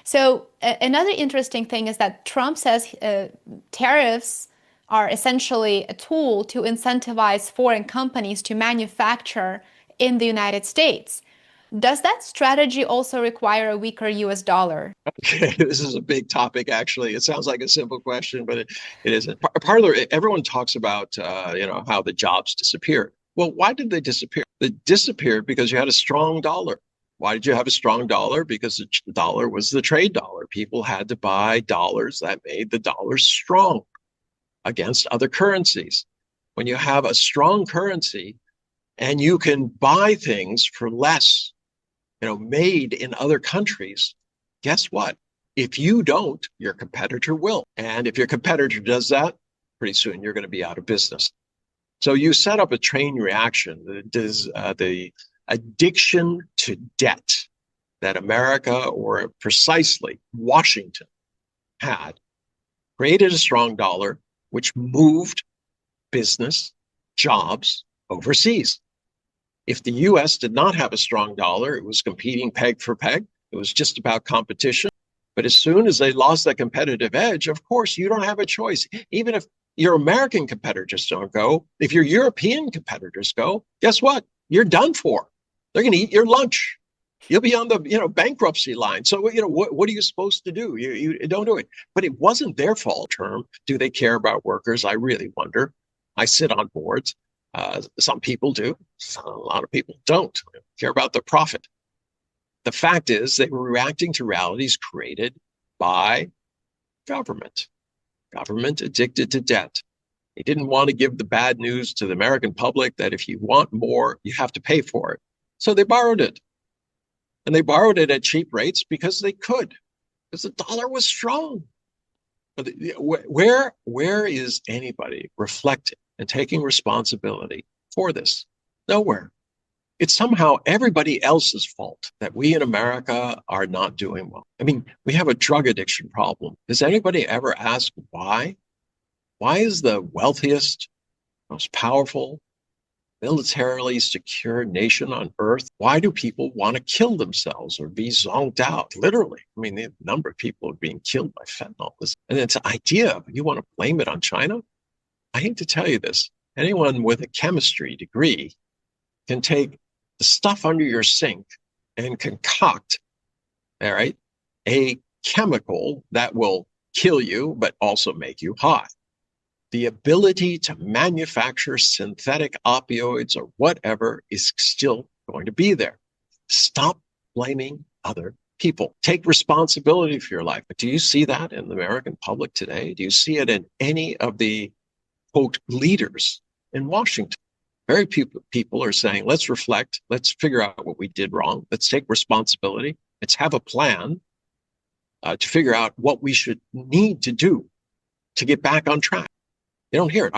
So another interesting thing is that Trump says tariffs are essentially a tool to incentivize foreign companies to manufacture in the United States. Does that strategy also require a weaker US dollar? Okay, this is a big topic, actually. It sounds like a simple question, but it isn't. Part of everyone talks about, how the jobs disappeared. Well, why did they disappear? They disappeared because you had a strong dollar. Why did you have a strong dollar? Because the dollar was the trade dollar. People had to buy dollars. That made the dollar strong against other currencies. When you have a strong currency and you can buy things for less, made in other countries, guess what? If you don't, your competitor will. And if your competitor does that, pretty soon you're going to be out of business. So you set up a chain reaction. The addiction to debt that America, or precisely Washington, had created a strong dollar, which moved business, jobs overseas. If the US did not have a strong dollar, it was competing peg for peg. It was just about competition. But as soon as they lost that competitive edge, of course, you don't have a choice. Even if your American competitors don't go, if your European competitors go, guess what? You're done for. They're going to eat your lunch. You'll be on the bankruptcy line. So what are you supposed to do? You don't do it. But it wasn't their fault. Term. Do they care about workers? I really wonder. I sit on boards. Some people do. A lot of people don't care about the profit. The fact is, they were reacting to realities created by government. Government addicted to debt. They didn't want to give the bad news to the American public that if you want more, you have to pay for it. So they borrowed it. And they borrowed it at cheap rates because they could, because the dollar was strong. Where is anybody reflecting and taking responsibility for this? Nowhere. It's somehow everybody else's fault that we in America are not doing well. I mean, we have a drug addiction problem. Does anybody ever ask why? Why is the wealthiest, most powerful, militarily secure nation on earth, why do people want to kill themselves or be zonked out? Literally. I mean, the number of people are being killed by fentanyl. And it's an idea, you want to blame it on China? I hate to tell you this. Anyone with a chemistry degree can take the stuff under your sink and concoct, all right, a chemical that will kill you, but also make you high. The ability to manufacture synthetic opioids or whatever is still going to be there. Stop blaming other people. Take responsibility for your life. But do you see that in the American public today? Do you see it in any of the, quote, leaders in Washington? Very few people are saying, let's reflect, let's figure out what we did wrong, let's take responsibility, let's have a plan to figure out what we should need to do to get back on track. You don't hear it.